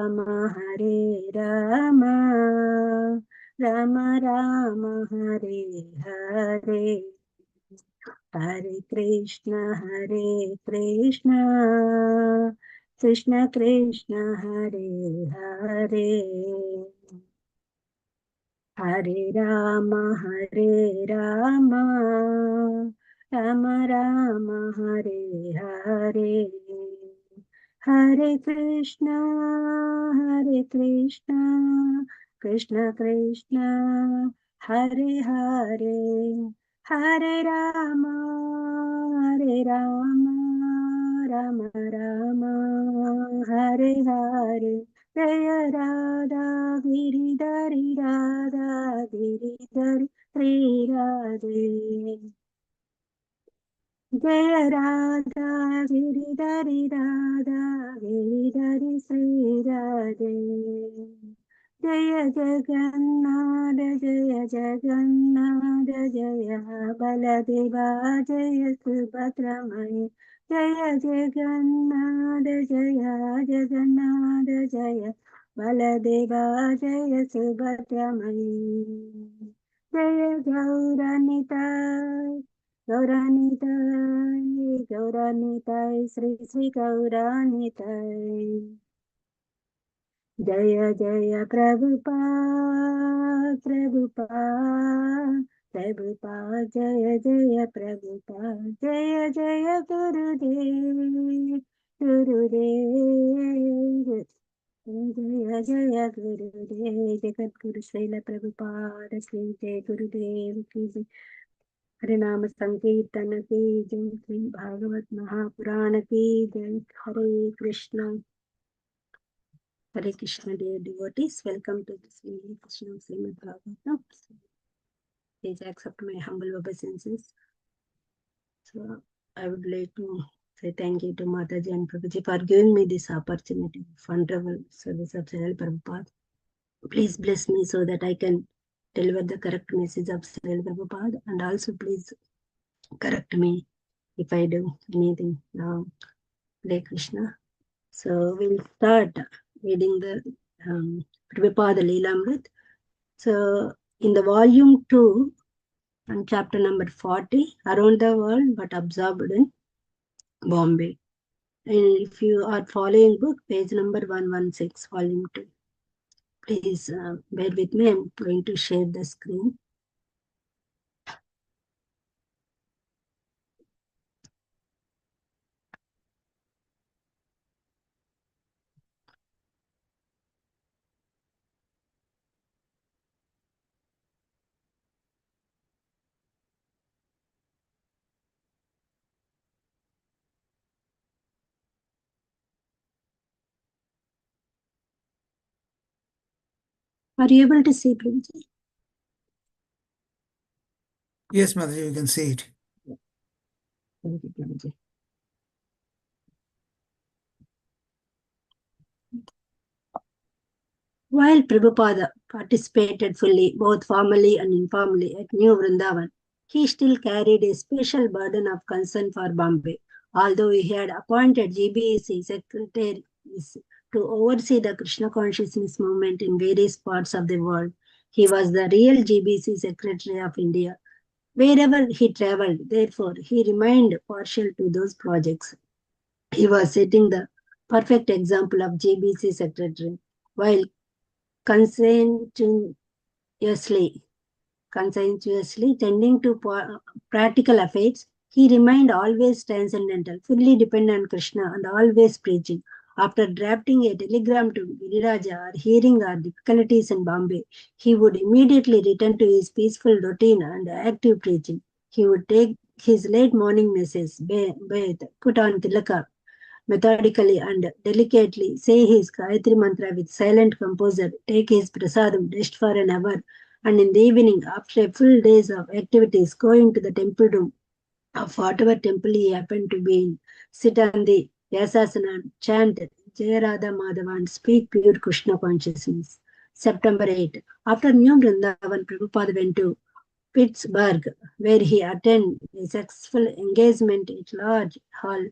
Rama, Hare Rama, Rama Rama, Hare Hare, Hare Krishna, Krishna Krishna, Hare Hare. Hare Rama, Rama Rama, Hare Hare. Hare Krishna, Krishna Krishna, Hare Hare. Hare Rama, Rama Rama, Hare Hare. Jaya Radha Giridhari Radha Giridhari Sri Radhe. Jaya Radha Giridhari Radha Giridhari Sri Radhe. Jaya Jagannath Jaya Jagannath Jaya Baladeva Jaya Subhadramaya Jaya Jagannath Jaya Jagannath Jaya Baladeva Jaya Subhadramaya Jaya Gauranitai Gauranitai Gauranitai Sri Gauranitai Jaya Jaya Prabhupada Prabhupada Jaya Jaya Prabhupada Jaya Jaya Gurudev Gurudev Jaya Jaya Gurudev Jagat Guru Srila Prabhupada Sri Jaya Gurudev Ki Jai Harinama Sankirtana Ki Jai Sri Bhagavat Mahapurana Ki Jai Hare Krishna Hare Krishna, dear devotees, welcome to this Krishna Srimad Bhagavatam. Please accept my humble obeisances. So, I would like to say thank you to Mataji and Prabhuji for giving me this opportunity, wonderful service of Srila Prabhupada. Please bless me so that I can deliver the correct message of Srila Prabhupada, and also please correct me if I do anything wrong. Hare Krishna. So, we'll start reading the Prabhupada Leelamrit. So, in the volume 2, and chapter number 40, Around the World but Absorbed in Bombay. And if you are following book, page number 116, volume 2. Please bear with me, I'm going to share the screen. Are you able to see, Prabhuji? Yes, Mother, you can see it. Thank you, Prabhuji. While Prabhupada participated fully, both formally and informally, at New Vrindavan, he still carried a special burden of concern for Bombay. Although he had appointed GBEC secretaries to oversee the Krishna consciousness movement in various parts of the world, he was the real GBC Secretary of India. Wherever he traveled, therefore, he remained partial to those projects. He was setting the perfect example of GBC Secretary, while conscientiously tending to practical affairs, he remained always transcendental, fully dependent on Krishna, and always preaching. After drafting a telegram to Giriraja or hearing our difficulties in Bombay, he would immediately return to his peaceful routine and active preaching. He would take his late morning message, bathe, put on tilaka, methodically and delicately say his Gayatri mantra with silent composure, take his prasadam, rest for an hour, and in the evening, after a full days of activities, go into the temple room of whatever temple he happened to be in, sit on the Yasasana, chant Jaya Radha Madhava, and speak pure Krishna consciousness. September 8. After New Vrindavan, Prabhupada went to Pittsburgh, where he attended a successful engagement at large hall,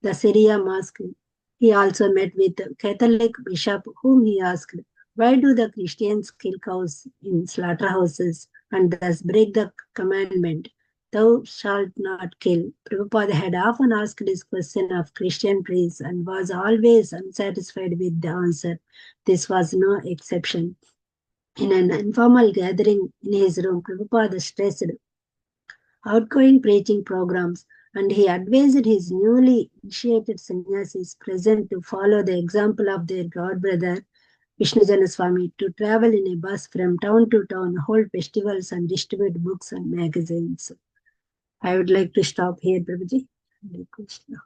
the Syria Mosque. He also met with the Catholic bishop, whom he asked, "Why do the Christians kill cows in slaughterhouses and thus break the commandment, Thou shalt not kill?" Prabhupada had often asked this question of Christian priests and was always unsatisfied with the answer. This was no exception. In an informal gathering in his room, Prabhupada stressed outgoing preaching programs, and he advised his newly initiated sannyasis present to follow the example of their god brother Vishnujana Swami, to travel in a bus from town to town, hold festivals, and distribute books and magazines. I would like to stop here, Prabhuji. Hare Krishna.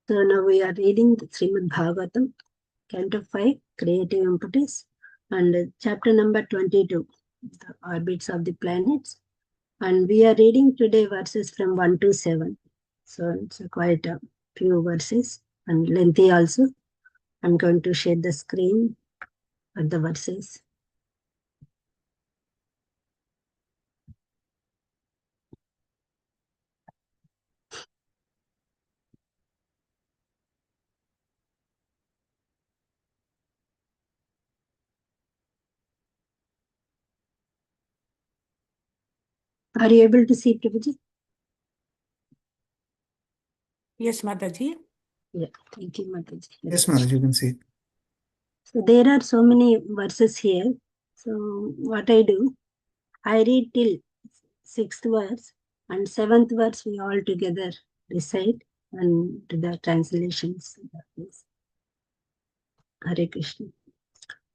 So now we are reading the Srimad Bhagavatam, Canto 5, Creative Impetus, and chapter number 22, the orbits of the planets. And we are reading today verses from 1 to 7. So it's quite a few verses and lengthy also. I'm going to share the screen for the verses. Are you able to see, Prabhuji? Yes, Mataji. Yeah, thank you, Mataji. Yes, Mataji, you can see it. So there are so many verses here. So what I do, I read till 6th verse and 7th verse we all together recite and do the translations. Hare Krishna.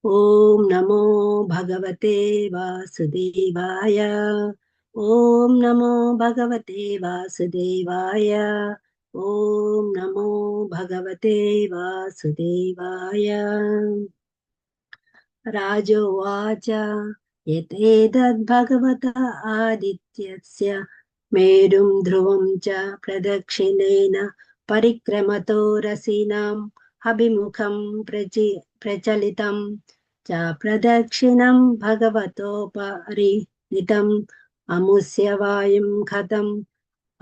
Om Namo Bhagavate Vasudevaya. Om Namo Bhagavate Vasudevaya. Om Namo Bhagavate Vasudevaya. राजोवाच यतेतद्भगवता आदित्यस्य मेरुं ध्रुवं च प्रदक्षिणेन परिक्रमतो रसीनाम् अभिमुखं प्रचलितं च प्रदक्षिणं भगवतोपरिनितम् अमुष्य वायुं कथम्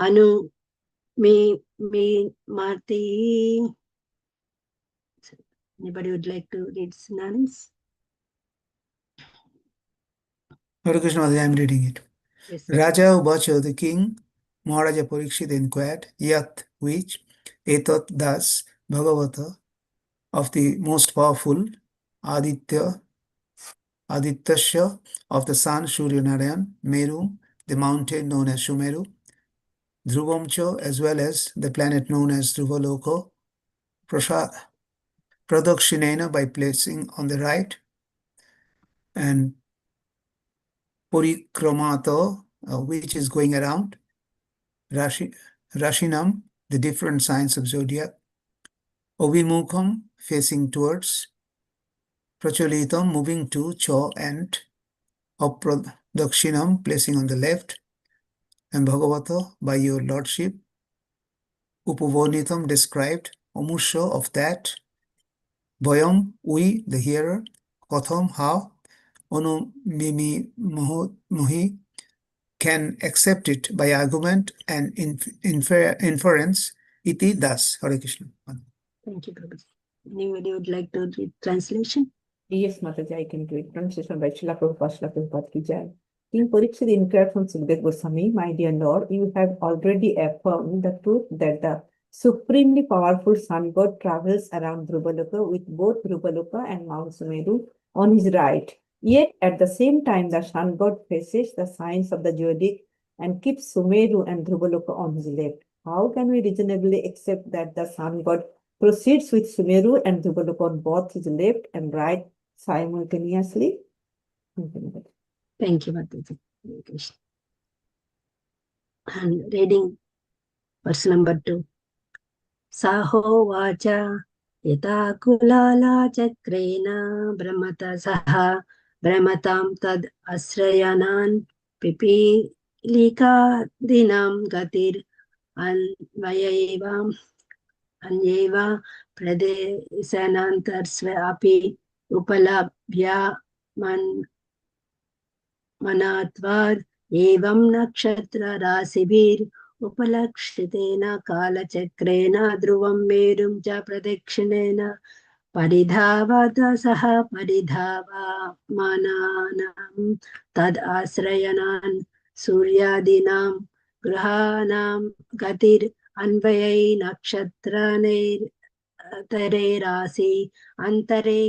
अनु मे Martin. Anybody would like to read synonyms? Hare Krishna, Mataji, I am reading it. Yes. Raja Ubacha, the king, Maharaja Parikshit inquired, Yat, which, Etat, thus, Bhagavata, of the most powerful, Adityasya, of the sun, Surya Narayan, Meru, the mountain known as Sumeru, Dhruvamcha, as well as the planet known as Dhruvaloka, Pradakshinena, by placing on the right, and Purikramato, which is going around, Rashinam, the different signs of zodiac, Ovimukham, facing towards, Pracholitam, moving to, Cho, and Apradakshinam, placing on the left, and Bhagavata, by your lordship, Upavonitam, described, Omusha, of that, Vayam, we, the hearer, Katham, how, Mimi Mohi, can accept it by argument and inference, iti das. Hare Krishna. Thank you, Prabhuji. Anybody would like to read translation? Yes, Mataji, I can do it. Translation by Srila Prabhupada, Srila Prabhupada ki jai. King Parikshit inquired from Sukadeva Goswami, my dear Lord, you have already affirmed the truth that the supremely powerful sun god travels around Dhruvaloka with both Dhruvaloka and Mount Sumeru on his right. Yet, at the same time, the sun god faces the signs of the zodiac and keeps Sumeru and Dhruvaloka on his left. How can we reasonably accept that the sun god proceeds with Sumeru and Dhruvaloka on both his left and right simultaneously? Thank you, Mataji. Hare Krishna. And reading verse number 2. Saho vacha yata kulala chakrena brahmata saha brahmatam tad asrayanan pipilika dinam gatir anvayevam anyeva pradesanantarsva api upalabhya man मनात्वाद् एवं नक्षत्र राशिभिर् उपलक्षितेन कालचक्रेण ध्रुवं मेरुं च प्रदक्षिणेन परिधावत सह परिधावमानानां तद् आश्रयणान् सूर्यादीनां ग्रहाणां गतिर् अन्वयै नक्षत्रैरतरेरासि अन्तरे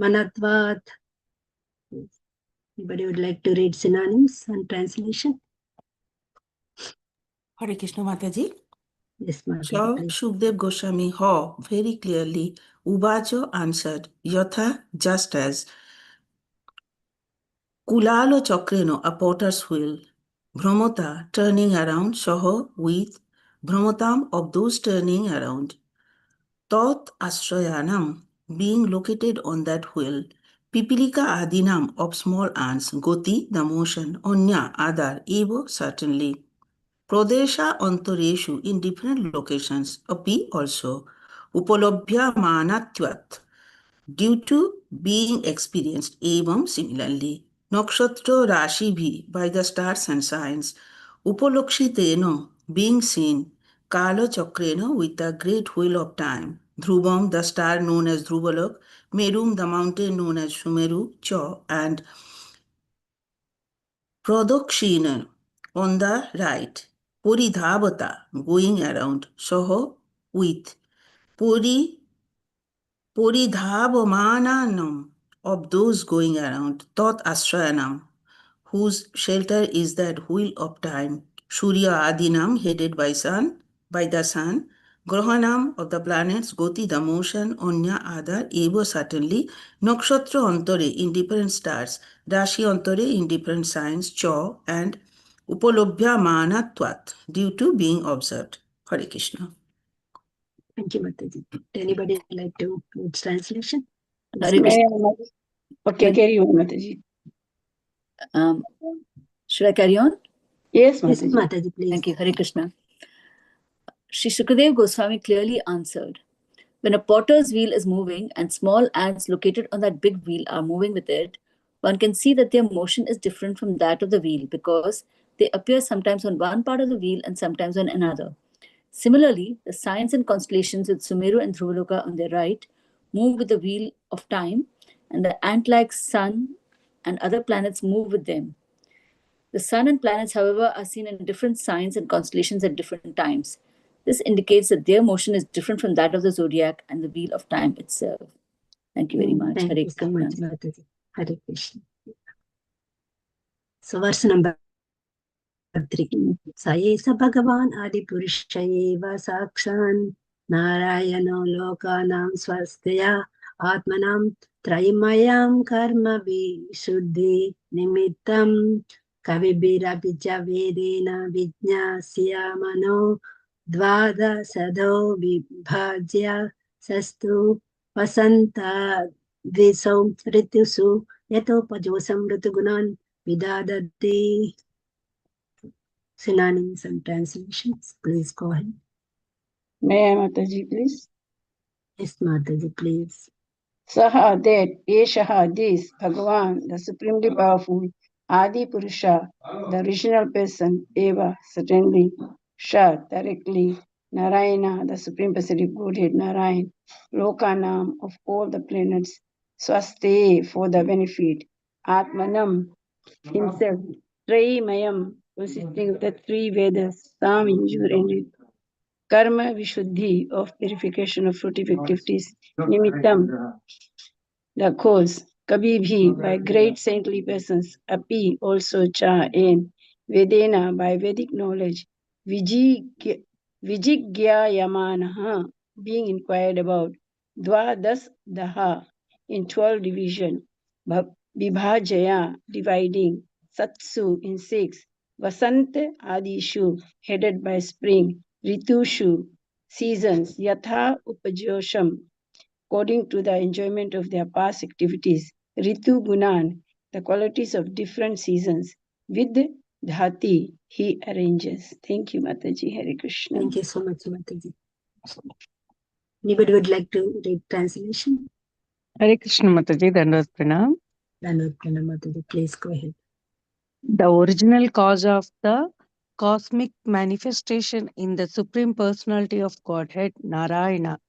मनत्वात्. Anybody would like to read synonyms and translation? Hare Krishna Mataji. Yes, Mataji, So please. Shukdev Goswami very clearly Uvajo answered, Yatha, just as Kulalo Chakreno, a potter's wheel, Brahmata turning around, Soho with Brahmatam of those turning around. Tot Astrayanam, being located on that wheel, Pipilika Adinam of small ants, Goti, the motion, Onya, other, Evo, certainly. Pradesha Antareshu, in different locations, Api also, Upalabhya Manatvat, due to being experienced, Evam similarly. Nakshatra Rashi Bhi, by the stars and signs, Upalakshiteno, being seen, Kala Chakrena, with the great wheel of time, Dhruvam, the star known as Dhruvalok, Merum, the mountain known as Sumeru, Cha, and Pradakshina, on the right, Puridhavata, going around, Soho, with, Puridhavamananam, of those going around, Tot Ashrayanam, whose shelter is that wheel of time, Surya Adinam, headed by the sun, Grahanam, of the planets, Goti, the motion, Anya, other, Eva, certainly, Nakshatra Antare, in different stars, Rashi Antare, in different signs, Cha, and Upalobhya Manatvat, due to being observed. Hare Krishna. Thank you, Mataji. Would anybody like to read translation? Hare Krishna. Okay, carry on, Mataji. Should I carry on? Yes, Yes, Mataji. Mataji, please. Thank you. Hare Krishna. Sri Shukadev Goswami clearly answered, when a potter's wheel is moving and small ants located on that big wheel are moving with it, one can see that their motion is different from that of the wheel because they appear sometimes on one part of the wheel and sometimes on another. Similarly, the signs and constellations with Sumeru and Dhruvaloka on their right move with the wheel of time, and the ant-like sun and other planets move with them. The sun and planets, however, are seen in different signs and constellations at different times. This indicates that their motion is different from that of the zodiac and the wheel of time itself. Thank you very much. Thank Hare you so much, Krishna. Mataji. Hare Krishna. So verse number 3. Saesa Bhagavan Adipurusha eva sakshan Narayano Lokanam Swastaya Atmanam Traimayam Karma Vishuddhi Nimittam Kavibhirapija Vedena Vijnasya Mano Dvada Sadho Vibhajya Sastu Vasanta Dvisau Ritusu Yatopajosam Ritugunan Vidadati. Synonyms and translations. Please go ahead. May I, Mataji, please? Yes, Mataji, please. Saha, that, Eshaha, this, Bhagavan, the supremely powerful, Adi Purusha, the original person, Eva, certainly, Sha, directly, Narayana, the supreme pacific Godhead, Narayan, Lokanam, of all the planets, Swaste, for the benefit, Atmanam, himself, Traimayam, consisting of the three Vedas, Sam, injure, and Karma Vishuddhi, of purification of fruitive activities, Nimittam, the cause, Kabhi bhi, by great saintly persons, Api, also Cha, and Vedena, by Vedic knowledge, Vijigyayamanaha, being inquired about, Dvadas Daha, in 12 division, Vibhajaya, dividing, Satsu, in 6, Vasant Adishu, headed by spring, Ritushu, seasons, Yatha Upajosham, according to the enjoyment of their past activities, Ritu Gunan, the qualities of different seasons, with Dhati, he arranges. Thank you, Mataji. Hare Krishna. Thank you so much, Mataji. Anybody would like to read translation? Hare Krishna Mataji, Dandavat Pranam. Dandavat Pranam, Mataji. Please go ahead. The original cause of the cosmic manifestation in the Supreme Personality of Godhead, Narayana.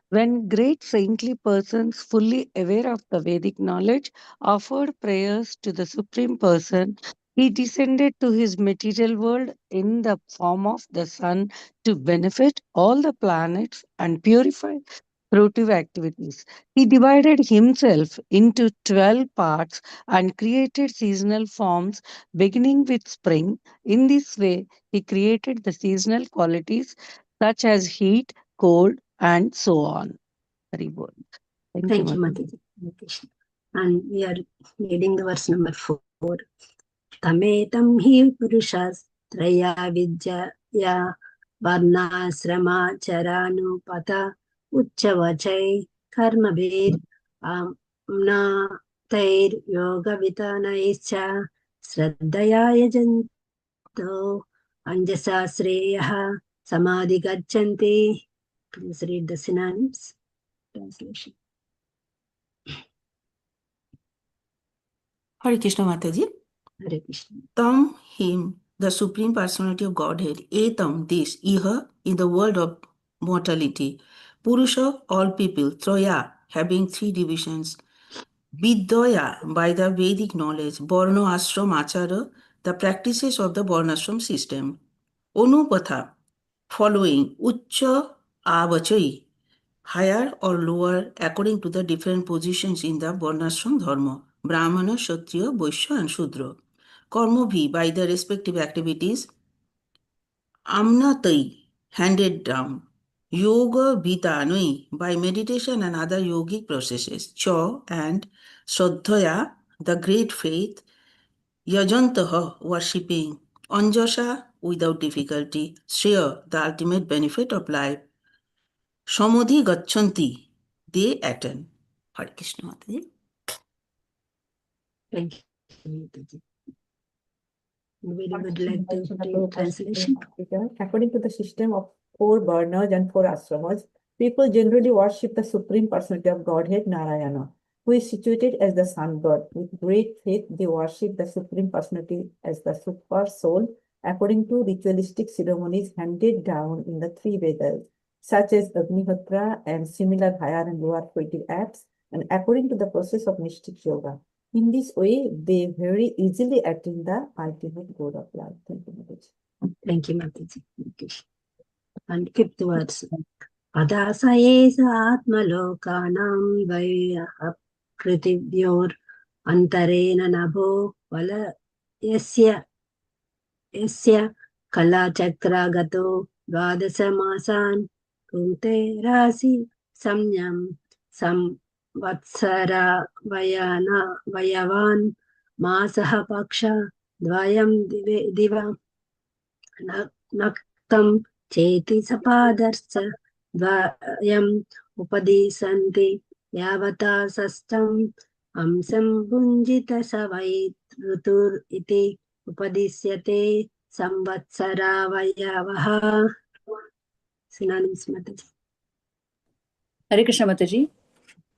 When great saintly persons, fully aware of the Vedic knowledge, offered prayers to the Supreme Person, he descended to his material world in the form of the sun to benefit all the planets and purify productive activities. He divided himself into 12 parts and created seasonal forms beginning with spring. In this way, he created the seasonal qualities such as heat, cold, and so on. Very good. Thank you, Thank you, Mataji. Mataji. Hare Krishna. And we are reading the verse number 4. Tametam hi purushasтрaya vidyaya varnasramacharanupata uchavachai karmabir amnatain yogavitanaicha sraddhaya yajanto anjasa shreyah samadhi gachanti. Please read the synonyms. Translation. Hare Krishna Mataji. Hare Krishna. Tam, him, the Supreme Personality of Godhead. Etam, this, iha, in the world of mortality. Purusha, all people. Troya, having 3 divisions. Vidyaya, by the Vedic knowledge. Varno, ashram, achara, the practices of the Varnashram system. Onupatha, following. Ucha, avachai, higher or lower according to the different positions in the Varnashram Dharma. Brahmana, Kshatriya, Vaishya and Shudra. Karmabhi, by the respective activities. Amnatai, handed down. Yoga Vitanui, by meditation and other yogic processes. Cha and Shraddhaya, the great faith. Yajantaha, worshipping. Anjasa, without difficulty. Shreya, the ultimate benefit of life. Samadhi Gachanti, they attain. Hare Krishna Mataji. Thank you, Mataji. Anybody would like to take translation? According to the system of 4 varnas and 4 ashramas, people generally worship the Supreme Personality of Godhead, Narayana, who is situated as the sun god. With great faith, they worship the Supreme Personality as the super soul, according to ritualistic ceremonies handed down in the 3 Vedas, such as Agnihotra and similar higher and lower poetic acts, and according to the process of mystic yoga. In this way, they very easily attain the ultimate goal of life. Thank you, Mataji. Thank you, Mataji. Okay. And 5th verse. Adasayesa atmalokanam vaya pritibhyor antarena nabho vala yasya kala chakra gato dvadasamasan kunte rasi samyam samvatsara vayavan masaha paksha dvayam diva naktam cheti sapadarsa dvayam upadisanti yavata sastam amsam bunjita savait rutur iti upadisyate samvatsara vayavaha. Synonyms, Mataji. Hare Krishna Mataji.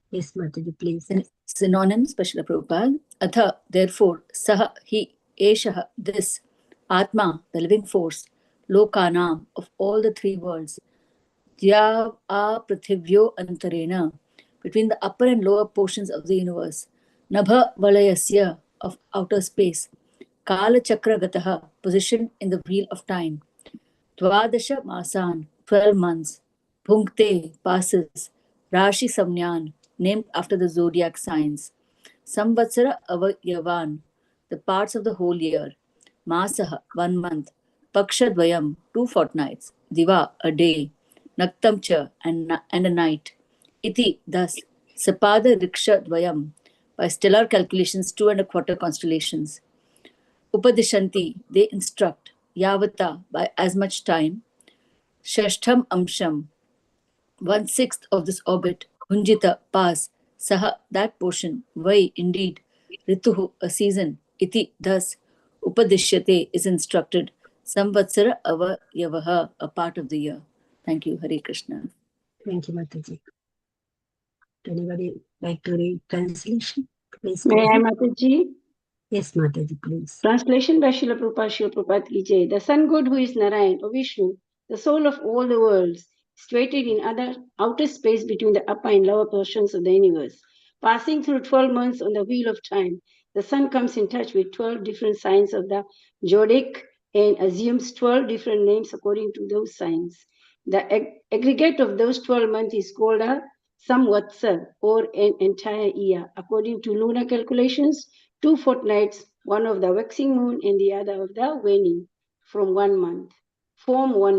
Yes, Mataji, please. Synonyms, Srila Prabhupada. Atha, therefore, saha, he, eshaha, this, atma, the living force, lokanam, of all the 3 worlds, dyav a prithivyo antarena, between the upper and lower portions of the universe, nabha valayasya, of outer space, kala chakra gataha, positioned in the wheel of time, dvadasha masan, 12 months, bhunkte, passes, rashi samnyan, named after the zodiac signs, samvatsara avayavan, the parts of the whole year, masaha, 1 month, pakshadvayam, 2 fortnights, diva, a day, naktam cha, and a night, iti, thus, sapada riksha dvayam, by stellar calculations, 2 1/4 constellations, upadishanti, they instruct, yavata, by as much time, shashtham amsham, 1/6 of this orbit, Hunjita, pass, Saha, that portion, Vai, indeed, Rituhu, a season, Iti, thus, Upadishyate, is instructed, Samvatsara Avayavaha, a part of the year. Thank you, Hare Krishna. Thank you, Mataji. Anybody like to read translation? Please go May I, ahead. Mataji? Yes, Mataji, please. Translation by Srila Prabhupada ki jai. The sun god who is Narayan or Vishnu, the soul of all the worlds, situated in outer space between the upper and lower portions of the universe. Passing through 12 months on the wheel of time, the sun comes in touch with 12 different signs of the zodiac and assumes 12 different names according to those signs. The aggregate of those 12 months is called a samvatsar, or an entire year. According to lunar calculations, 2 fortnights, one of the waxing moon and the other of the waning, form 1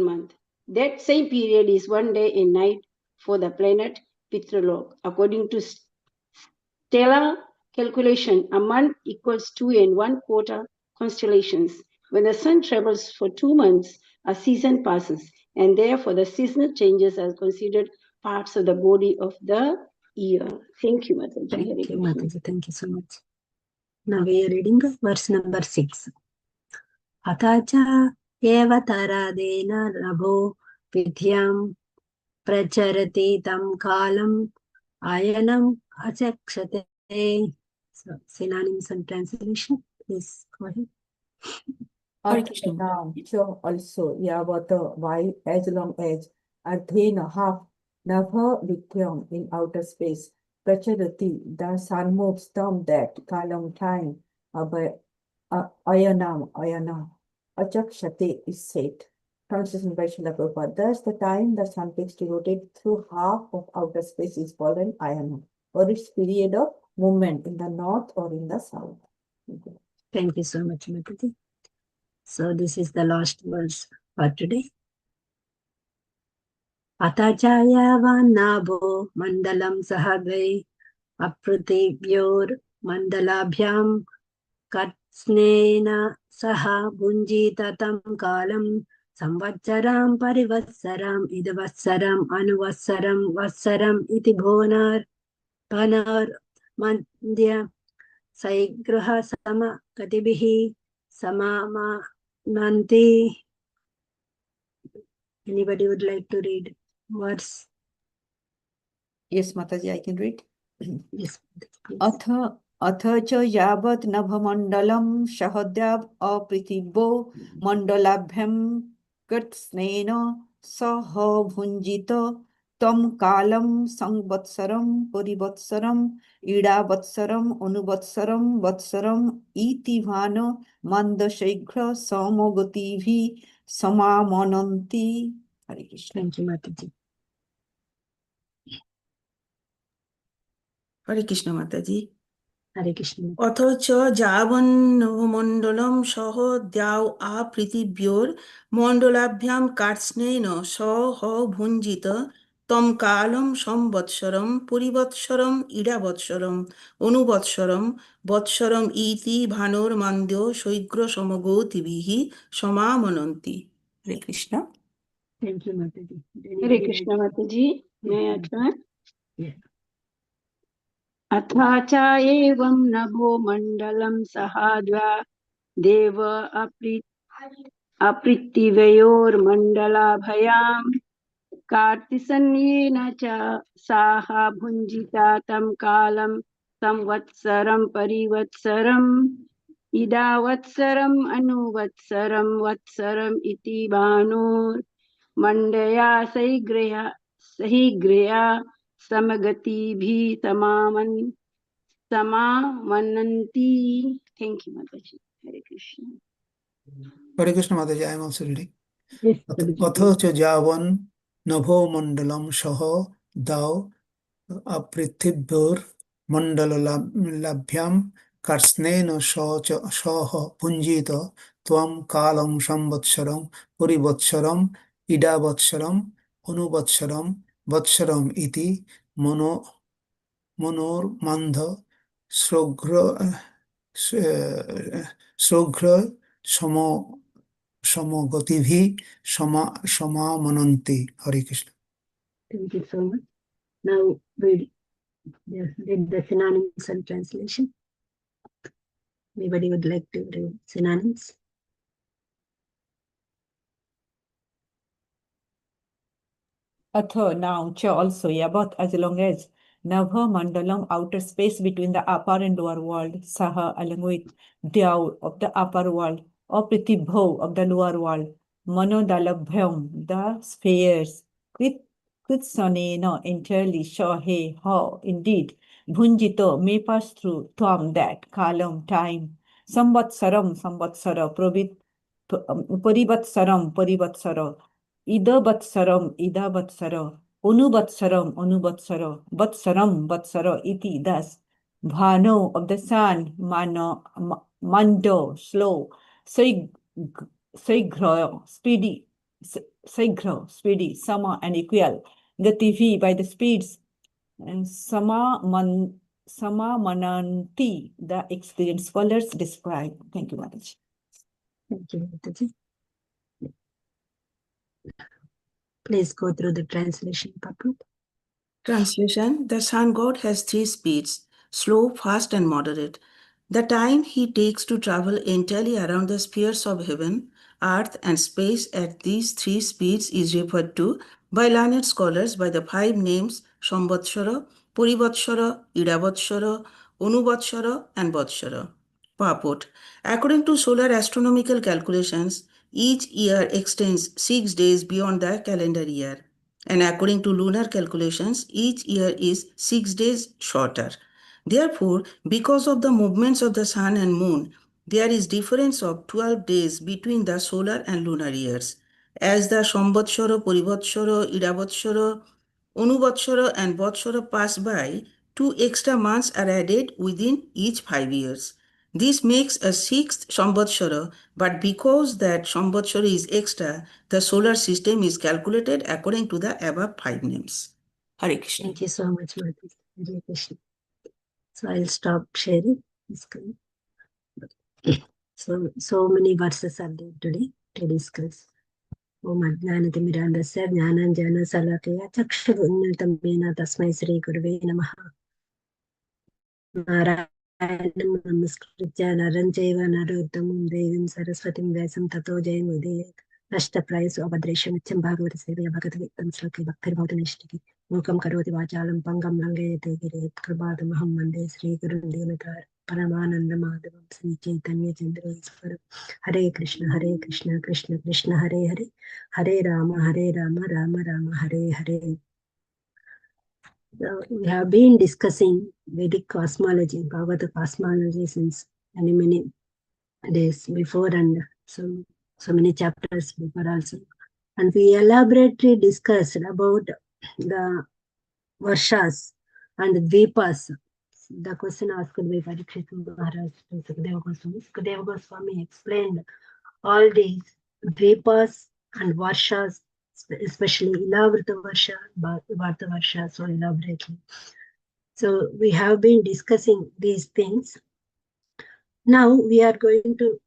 month. That same period is 1 day and night for the planet Pitralok. According to stellar calculation, a month equals 2 1/4 constellations. When the sun travels for 2 months, a season passes, and therefore the seasonal changes are considered parts of the body of the year. Thank you, Mataji. Thank Hare you, Krishna. Mataji. Thank you so much. Now we are reading verse number 6. Atacha eva taradena rabho vidhyam pracharati tam kalam ayanam achakshate. So, synonyms and translation. Please go ahead. Hare At Krishna. now, so also, Yavata, why as long as Adhena half Navha Vityam in outer space, Pracharati, the sun moves term that Kalam time, Ayana, Achakshate is said. Translation by Srila Prabhupada. Thus, the time the sun takes to rotate through half of outer space is called an Ayana, or its period of movement in the north or in the south. Thank you so much, Mataji. So this is the last verse for today. Atachaya vanabo mandalam sahadvai aprutibhyor mandalabhyam katsnena saha bunjitatam kalam samvatsaram parivatsaram idavassaram anuvassaram vassaram iti bhonar mandya saigraha sama katibihi samamananti. Anybody would like to read verse? Yes, Mataji, I can read. Yes, please. अथ च यावत् नभमण्डलं सहद्याव अपृथिवो मण्डलाभ्यं कृत्स्नेन सह भुञ्जित तं कालं संवत्सरं परिवत्सरं ईडावत्सरं अनुवत्सरं वत्सरम् इति भान मन्दशीघ्र समगतिभिः समामनन्ति. हरे Krishna. Thank you, Mataji. Hare Krishna, Mataji. Hare Krishna. অথচ যাবন্নভমণ্ডলম সহ দ্যাও আ পৃথিব্যোর মণ্ডলাভ্যাম কার্ষ্ণেন সহ ভুঞ্জিত তম কালম সংবৎসরম পরিবৎসরম ইডাবৎসরম অনুবৎসরম বৎসরম ইতি ভানোর্মান্দ্য শৈগ্র সমগৌতিভিঃ সমামনন্তি. হরে Krishna. Thank you, Mataji. Hare Anybody Krishna, like- Mataji. May I try? Yeah. अथा च एवं नभो मण्डलं सहाद्वा देव अपृथिव्योर्मण्डलाभयाम् कार्तिसन्येन च साह भुञ्जिता तं कालं संवत्सरं परिवत्सरम् इदावत्सरम् अनुवत्सरं वत्सरम् इति भानुर्मण्डया सहीग्रया समगतिभिः समामनन्ति. Thank you, Mataji. Hare Krishna. Hare Krishna Mataji, I am also reading. Yes, Mataji. অথচ যাবন নভমণ্ডলম সহ দাও अपृथिव्योर मण्डलाभ्यां कर्ष्णेन सह भुञ्जीत त्वं कालं संवत्सरं परिवत्सरं इडावत्सरं अनुवत्सरं वत्सरम् इति मनोर्मन्ध श्रोघ्र समगतिभिः समामनन्ति. Hare Krishna. Thank you so much. Now read the synonyms and translation. Anybody would like to read synonyms? Atha, now, cha also, yabat, as long as Navha Mandalam, outer space between the upper and lower world, Saha, along with Dyaur of the upper world, or Pritibho of the lower world, Manodalabhyam, the spheres, Kritsanena, entirely, Shahe, how, indeed, Bhunjito may pass through, Tvam, that, Kalam, time, Samvatsaram, Parivatsaram, Idavatsaram, Vatsaram, iti, thus. Bhano of the sun, Mando, slow, Saigra, speedy, Sama and equal, Gativi by the speeds, and Mananti, the experienced scholars describe. Thank you, Mataji. Thank you, Mataji. Please go through the translation, Papu. Translation: The sun god has three speeds: slow, fast, and moderate. The time he takes to travel entirely around the spheres of heaven, earth, and space at these three speeds is referred to by learned scholars by the 5 names Samvatshara, Parivatshara, Idavatshara, Anuvatshara, and Vatshara. Purport: According to solar astronomical calculations, each year extends 6 days beyond the calendar year. And according to lunar calculations, each year is 6 days shorter. Therefore, because of the movements of the sun and moon, there is difference of 12 days between the solar and lunar years. As the Samvatshara, Parivatshara, Idavatshara, Anuvatshara, and Vatshara pass by, 2 extra months are added within each 5 years. This makes a 6th Samvatshara, but because that Samvatshara is extra, the solar system is calculated according to the above 5 names. Hare Krishna. Thank you so much, Mataji. Hare Krishna. So I'll stop sharing the screen. So many verses are there today to discuss. Om Ajnanatimirandasya Jnananjana Salakaya Chakshurunnitamena Tasmai Sri Gurave Namaha. Narayanam Namaskritya Naram Chaiva Narottamam Devim Saraswatim Vyasam Tato Jayamudayat. Ashtaprayas Abhadresha Nityam Bhagavata Sevaya Bhagavatam Sloke Bhaktir Bhavatanishti Mukam Karoti Vachalam Pangam Langayate Giret Kribadamaham Mande Sri Gurun Devatar Paramananda Madhavam Sri Chaitanya Chandra Iswaram. Hare Krishna, Krishna Krishna, Hare Hare, Hare Rama, Rama Rama, Hare Hare. We have been discussing Vedic cosmology, Bhagavata cosmology since many days before, and so many chapters before also. And we elaborately discussed about the Varshas and Dvipas. The question asked by Parikshit Maharaj to Sukadeva Goswami. Sukadeva Goswami explained all these Dvipas and Varshas, especially Ilavrita Varsha, Bharta Varsha, so elaborately. So we have been discussing these things. Now we are going to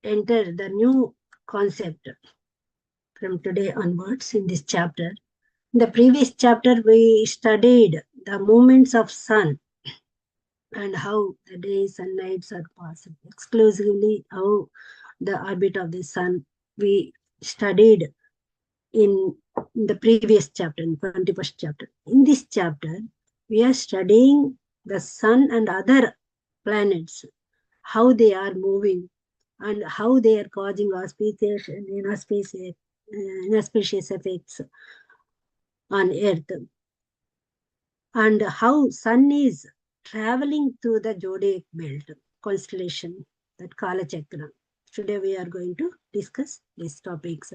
enter the new concept from today onwards in this chapter. In the previous chapter, we studied the movements of sun and how the days and nights are passed, exclusively how the orbit of the sun we studied in the previous chapter, in 21st chapter. In this chapter, we are studying the sun and other planets, how they are moving and how they are causing auspicious and inauspicious effects on Earth, and how sun is traveling through the zodiac belt constellation, that Kala Chakra. Today we are going to discuss these topics.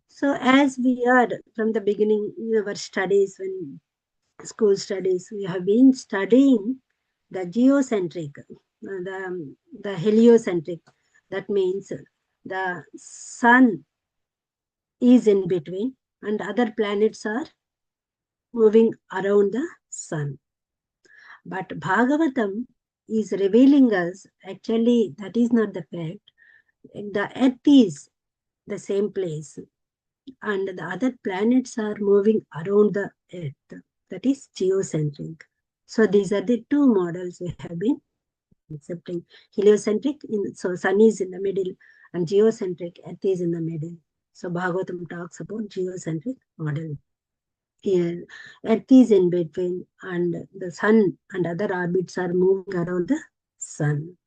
So as we are from the beginning in our studies, when school studies, we have been studying the geocentric, the heliocentric. That means the sun is in between and other planets are moving around the sun. But Bhagavatam is revealing us, actually that is not the fact. The earth is the same place and the other planets are moving around the earth. That is geocentric. So these are the two models we have been accepting. Heliocentric, so sun is in the middle, and geocentric, earth is in the middle. So Bhagavatam talks about geocentric model. here. Earth is in between, and the sun and other orbits are moving around the sun.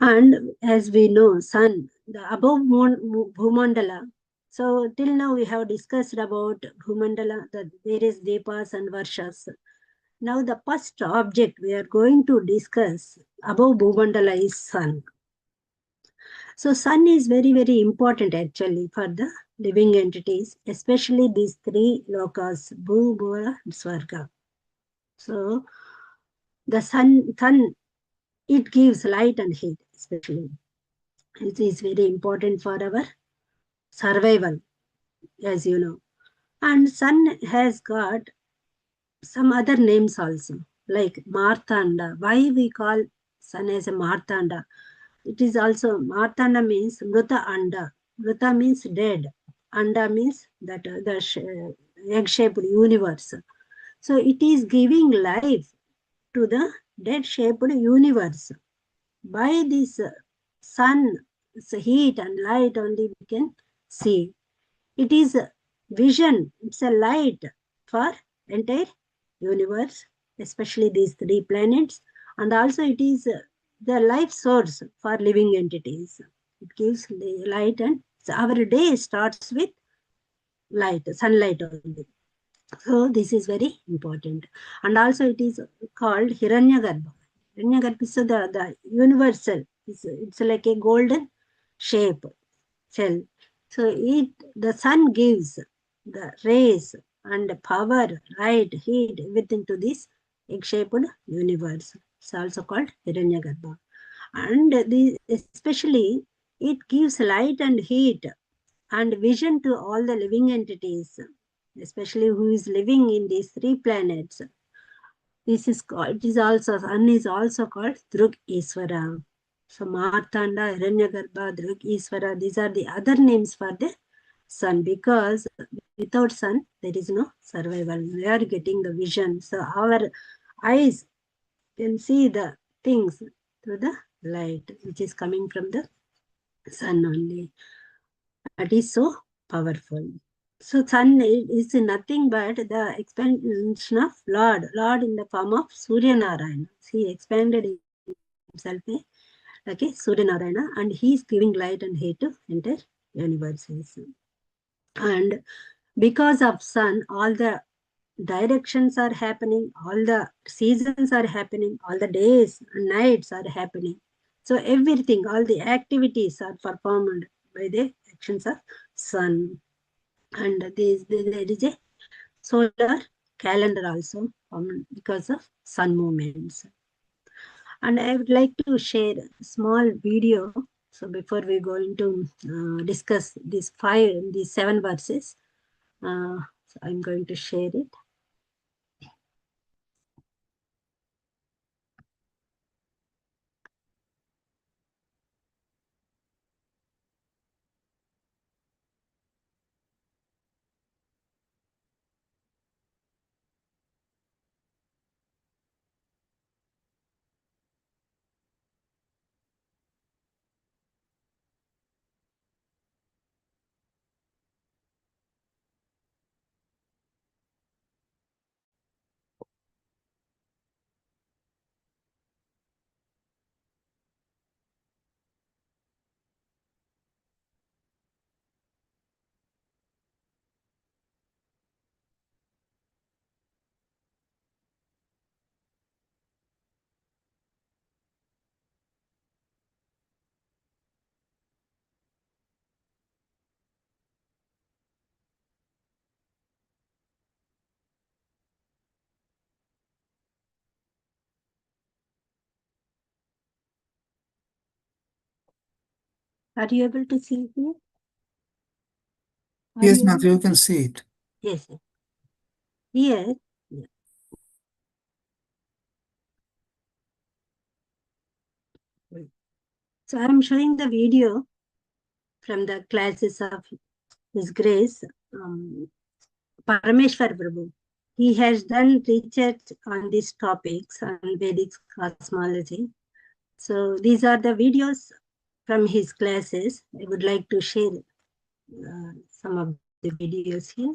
And as we know, sun, the above Bhumandala. So till now we have discussed about Bhumandala, the various deepas and varshas. Now the first object we are going to discuss above Bhumandala is sun. So sun is very, very important actually for the living entities, especially these three lokas, Bhu, Bhuva, Swarga. So the sun, it gives light and heat, especially. It is very important for our survival, as you know. And sun has got some other names also, like Martanda. Why we call sun as a Martanda? It is also, Martanda means Mruta Anda. Mruta means dead. Anda means that the egg-shaped universe. So it is giving life to the dead-shaped universe. By this sun's heat and light only we can see. It is a vision, it's a light for entire universe, especially these three planets. And also it is the life source for living entities. It gives the light, and so our day starts with light, sunlight only. So this is very important. And also it is called Hiranyagarbha. Hiranyagarbha is the universal. It's like a golden shape cell. So the sun gives the rays and power, light, heat, everything to this egg-shaped universe. It's also called Hiranyagarbha. And especially it gives light and heat and vision to all the living entities, especially who is living in these three planets. This is called, it is also, sun is also called Drug Iswara. So Martanda, Hiranyagarbha, Drug Iswara, these are the other names for the sun, because without sun, there is no survival. We are getting the vision. So our eyes can see the things through the light, which is coming from the sun only. That is so powerful. So sun is nothing but the expansion of Lord in the form of Surya Narayana. He expanded himself like a Surya Narayana, and he is giving light and heat to entire universes. And because of sun, all the directions are happening, all the seasons are happening, all the days and nights are happening. So everything, all the activities are performed by the actions of sun. And there is a solar calendar also because of sun movements. And I would like to share a small video. So before we go into discuss these seven verses, so I'm going to share it. Are you able to see here? Yes, Matthew, you can see it. Yes. Here. Yeah. So I'm showing the video from the classes of His Grace, Parameshwar Prabhu. He has done research on these topics on Vedic cosmology. So these are the videos from his classes. I would like to share some of the videos here.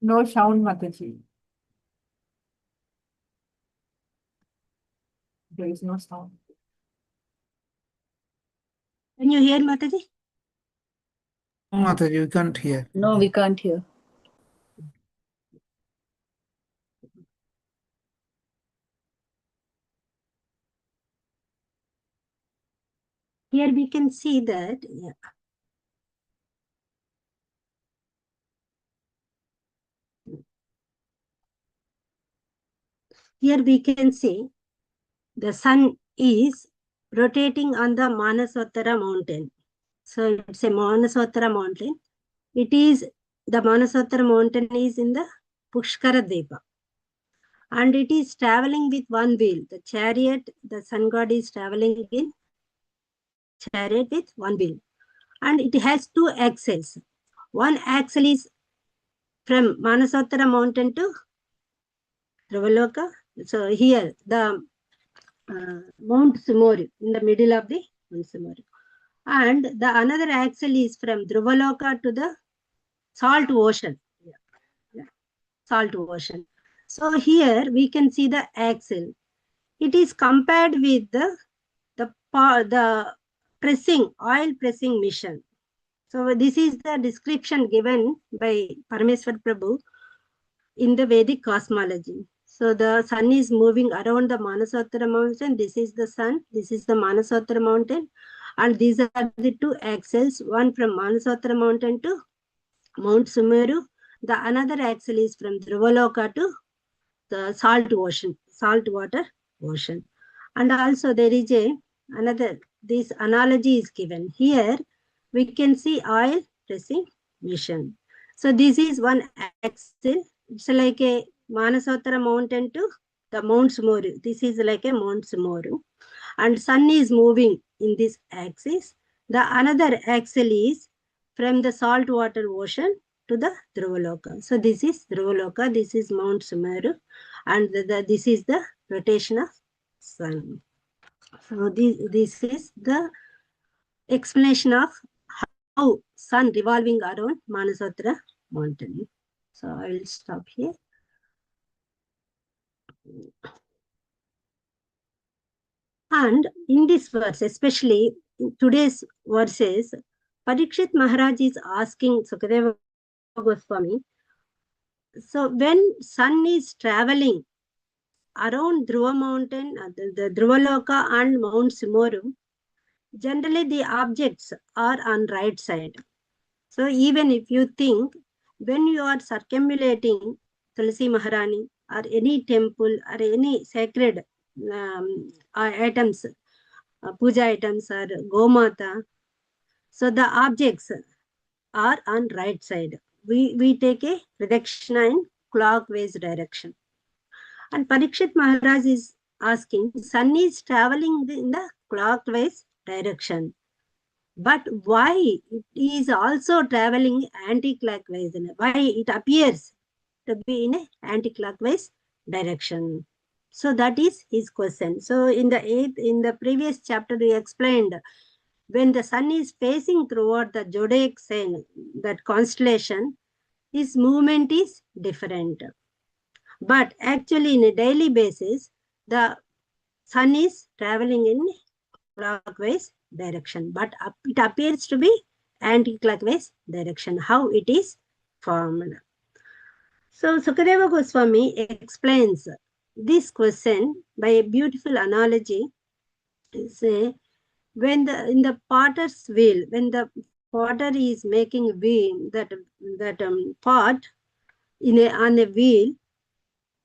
No sound, Mataji. There is no sound. Can you hear, Mataji? No, Mataji, we can't hear. No, we can't hear. Here we can see that, yeah. Here we can see the sun is rotating on the Manasottara mountain. So it's a Manasottara mountain. It is, the Manasottara mountain is in the Pushkara Dvipa. And it is traveling with one wheel. The chariot, the sun god is traveling in chariot with one wheel. And it has two axles. One axle is from Manasottara mountain to Dhruvaloka. So here, the Mount Sumoru, in the middle of the Mount Sumoru. And the another axle is from Dhruvaloka to the salt ocean. Salt ocean. So here we can see the axle. It is compared with the pressing, oil pressing mission. So this is the description given by Parameswar Prabhu in the Vedic cosmology. So the sun is moving around the Manasottara mountain. This is the sun. This is the Manasottara mountain. And these are the two axles, one from Manasottara mountain to Mount Sumeru. The another axle is from Dhruvaloka to the salt ocean, saltwater ocean. And also there is another, this analogy is given. Here we can see oil pressing mission. So this is one axle. It's like a Manasottara mountain to the Mount Sumeru. This is like a Mount Sumeru. And sun is moving in this axis. The another axle is from the saltwater ocean to the Dhruvaloka. So this is Dhruvaloka, this is Mount Sumeru, and this is the rotation of sun. So this is the explanation of how sun revolving around Manasottara mountain. So I will stop here. And in this verse, especially in today's verses, Parikshit Maharaj is asking Sukadeva Goswami, so when sun is traveling around Dhruva mountain, the Dhruvaloka and Mount Sumeru, generally the objects are on right side. So even if you think, when you are circumambulating Tulsi Maharani or any temple or any sacred items, puja items or Gomata, so the objects are on right side. We take a pradakshina in clockwise direction. And Parikshit Maharaj is asking, sun is traveling in the clockwise direction. But why it is also traveling anti-clockwise? Why it appears to be in an anti-clockwise direction? So that is his question. So in the previous chapter we explained, when the sun is facing toward the zodiac sign, that constellation, his movement is different. But actually in a daily basis, the sun is traveling in clockwise direction, but it appears to be anti-clockwise direction. How it is formed? So Sukadeva Goswami explains this question by a beautiful analogy. Say, when in the potter's wheel, when the potter is making wheel, that pot on a wheel,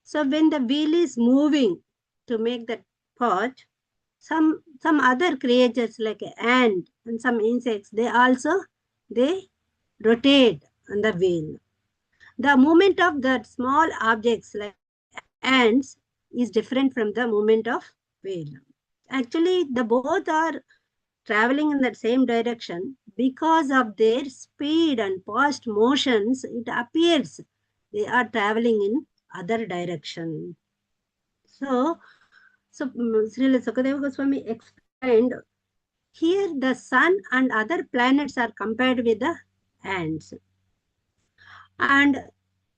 so when the wheel is moving to make that pot, some other creatures like an ant and some insects, they rotate on the wheel. The movement of that small objects like ants is different from the movement of wheel. Actually, the both are traveling in that same direction. Because of their speed and past motions, it appears they are traveling in other direction. So Srila Sukadeva Goswami explained, here the sun and other planets are compared with the ants. And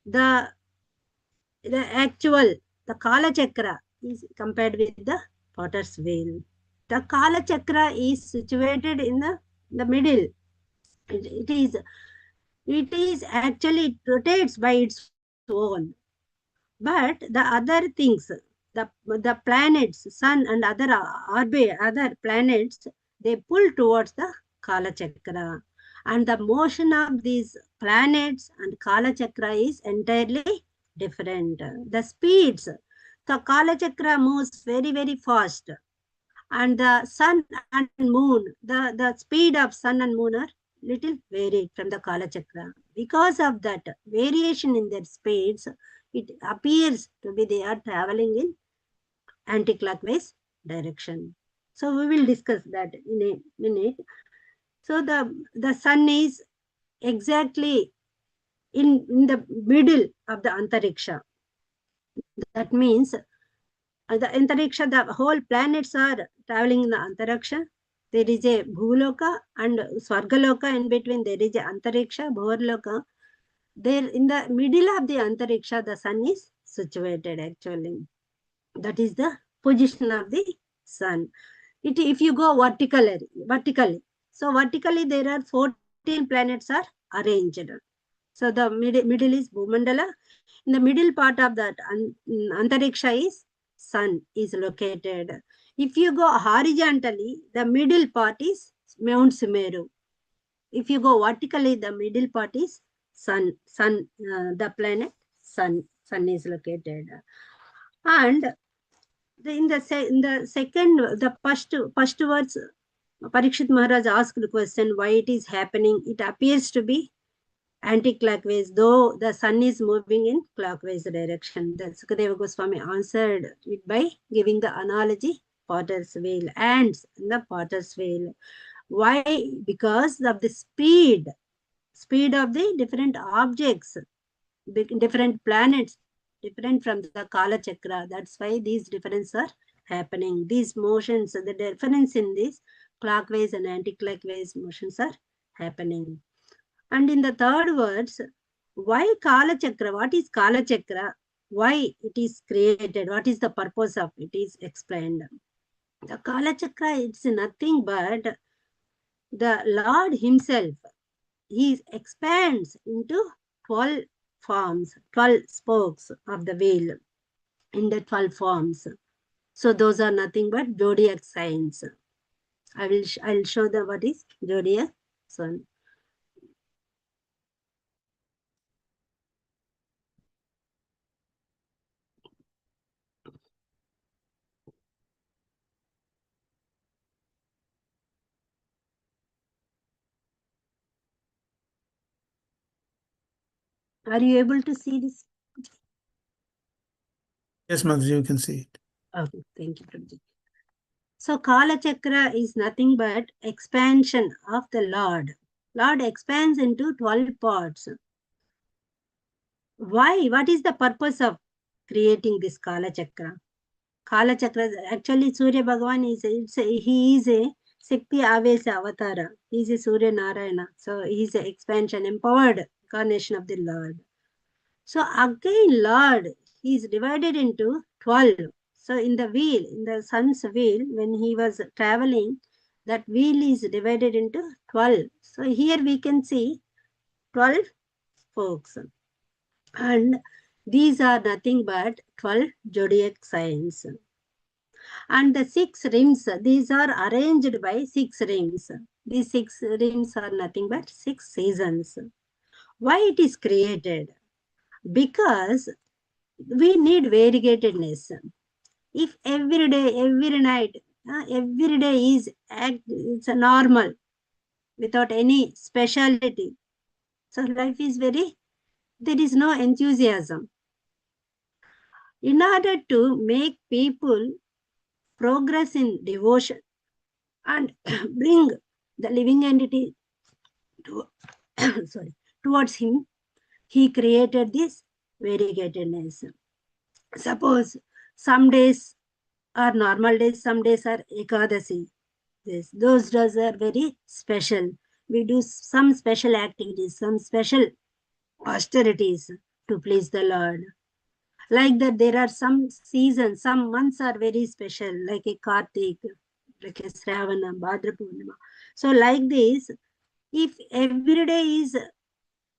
the actual, the Kala Chakra is compared with the potter's wheel. The Kala Chakra is situated in the middle. It is actually, it rotates by its own. But the other things, the planets, sun and other planets, they pull towards the Kala Chakra. And the motion of these planets and Kala Chakra is entirely different. The speeds, the Kala Chakra moves very, very fast. And the sun and moon, the speed of sun and moon are little varied from the Kala Chakra. Because of that variation in their speeds, it appears to be they are traveling in anti-clockwise direction. So we will discuss that in a minute. So the sun is exactly in the middle of the Antariksha. That means the Antariksha, the whole planets are traveling in the Antariksha. There is a Bhuloka and Swargaloka. In between there is a Antariksha, Bhurloka. There in the middle of the Antariksha, the sun is situated actually. That is the position of the sun. If you go vertically, so vertically there are 14 planets are arranged. So the middle is Bhumandala. In the middle part of that Antariksha is sun is located. If you go horizontally, the middle part is Mount Sumeru. If you go vertically, the middle part is sun. The planet sun is located. And in the second, the first words, Parikshit Maharaj asked the question why it is happening. It appears to be anti-clockwise, though the sun is moving in clockwise direction. The Sukadeva Goswami answered it by giving the analogy potter's wheel, ants in the potter's wheel. Why? Because of the speed of the different objects, different planets, different from the Kala Chakra. That's why these differences are happening. These motions, the difference in these clockwise and anti-clockwise motions are happening. And in the third words, why Kala Chakra? What is Kala Chakra? Why it is created? What is the purpose of it is explained. The Kala Chakra, it's nothing but the Lord himself. He expands into 12 forms, 12 spokes of the wheel in the 12 forms. So those are nothing but zodiac signs. I'll show them what is zodiac sign. Are you able to see this? Yes, Mataji, you can see it. Okay, thank you, Prabhuji. So Kala Chakra is nothing but expansion of the Lord. Lord expands into 12 parts. Why? What is the purpose of creating this Kala Chakra? Kala Chakra, actually Surya Bhagavan he is a Shakti Avesa Avatara. He is a Surya Narayana. So he is an expansion, empowered incarnation of the Lord. So again, Lord, he is divided into 12. So in the wheel, in the sun's wheel, when he was traveling, that wheel is divided into 12. So here we can see 12 spokes. And these are nothing but 12 zodiac signs. And the 6 rims, these are arranged by 6 rims. These 6 rims are nothing but 6 seasons. Why it is created? Because we need variegatedness. If every day, every night, every day is it's a normal, without any speciality, so life is there is no enthusiasm. In order to make people progress in devotion and bring the living entity to, towards him, he created this variegatedness. Suppose some days are normal days, some days are Ekadasi. Yes, those days are very special. We do some special activities, some special austerities to please the Lord. Like that, there are some seasons, some months are very special, like a Kartik, like a Sravana, Bhadra Purnima. So like this, if every day is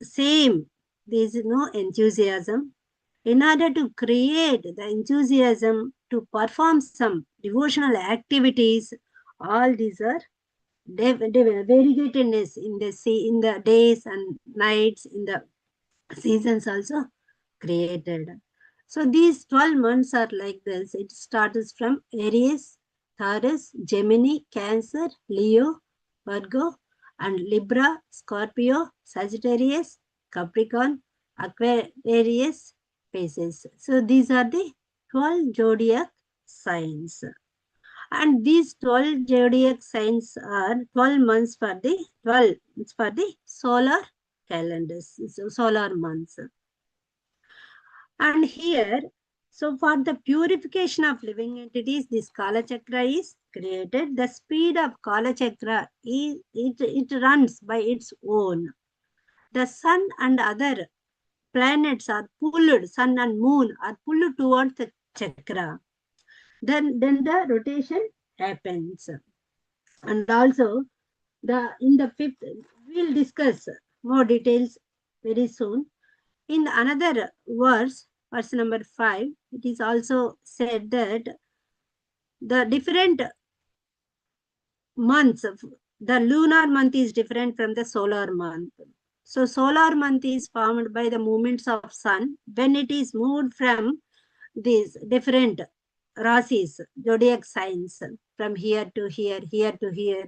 same, there is no enthusiasm. In order to create the enthusiasm to perform some devotional activities, all these are variegatedness in the days and nights, in the seasons also created. So these 12 months are like this. It starts from Aries, Taurus, Gemini, Cancer, Leo, Virgo, and Libra, Scorpio, Sagittarius, Capricorn, Aquarius, Pisces. So these are the 12 zodiac signs. And these 12 zodiac signs are 12 months for the solar calendars, so solar months. And here, so for the purification of living entities, this Kala Chakra is created. The speed of Kala Chakra, it runs by its own. The sun and other planets are pulled, sun and moon are pulled towards the chakra. Then the rotation happens. And also, in the fifth, we'll discuss more details very soon. In another verse number 5, it is also said that the different months, the lunar month is different from the solar month. So solar month is formed by the movements of sun when it is moved from these different rasis, zodiac signs, from here to here, here to here.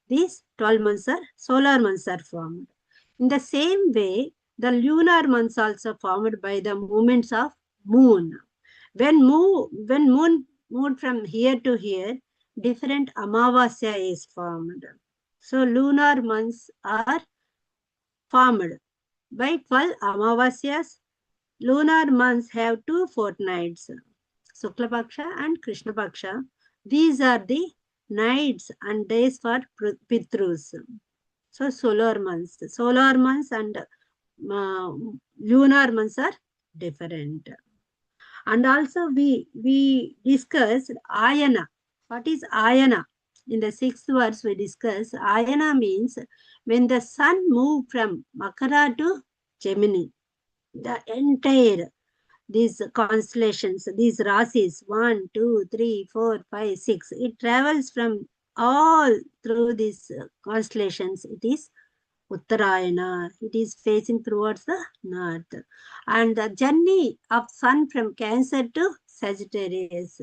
These 12 months are solar months are formed. In the same way, the lunar months also formed by the movements of moon. When moon moved from here to here, different Amavasya is formed. So lunar months are formed by 12 Amavasyas. Lunar months have 2 fortnights, Shukla Paksha and Krishna Paksha. These are the nights and days for Pitrus. So solar months and lunar months are different. And also we discussed Ayana. What is Ayana? In the 6th verse we discuss Ayana means when the sun moved from Makara to Gemini. The entire, these constellations, these rasis, 1, 2, 3, 4, 5, 6, it travels from all through these constellations. It is Uttarayana. It is facing towards the north. And the journey of sun from Cancer to Sagittarius,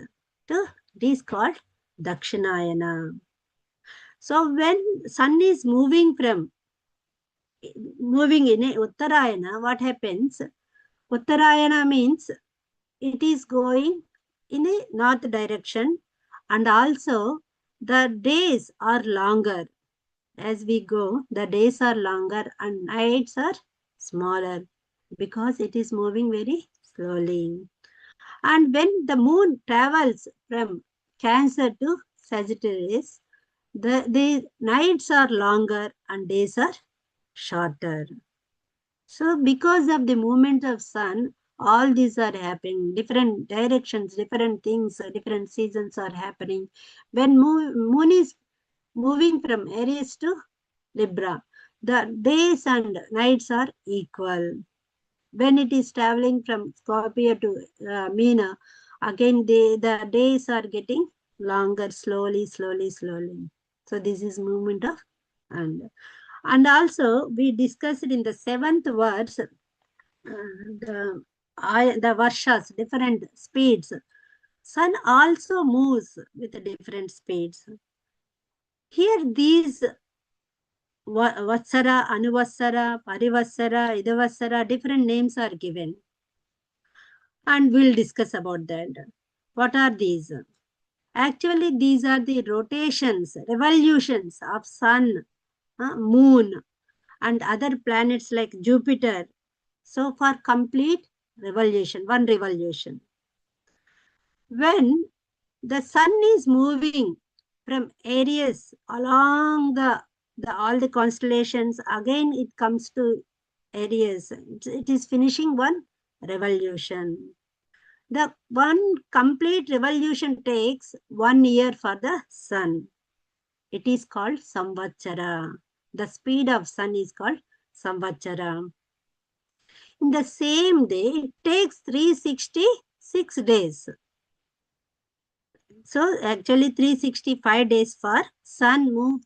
it is called Dakshinayana. So when sun is moving in a Uttarayana, what happens? Uttarayana means it is going in a north direction, and also the days are longer. As we go, the days are longer and nights are smaller because it is moving very slowly. And when the moon travels from Cancer to Sagittarius, the nights are longer and days are shorter. So because of the movement of sun, all these are happening, different directions, different things, different seasons are happening. When moon is moving from Aries to Libra, the days and nights are equal. When it is traveling from Scorpio to Meena, again the days are getting longer, slowly. So this is movement of and also we discussed in the 7th verse the varshas, different speeds. Sun also moves with different speeds. Here these Vatsara, Anuvatsara, Parivatsara, Idavatsara, different names are given. And we'll discuss about that. What are these? Actually, these are the rotations, revolutions of sun, moon, and other planets like Jupiter. So for complete revolution, one revolution. When the sun is moving from Aries along all the constellations, again it comes to Aries. It is finishing one revolution. The one complete revolution takes 1 year for the sun. It is called samvatsara. The speed of sun is called samvatsara. In the same day, it takes 366 days. So actually 365 days for sun move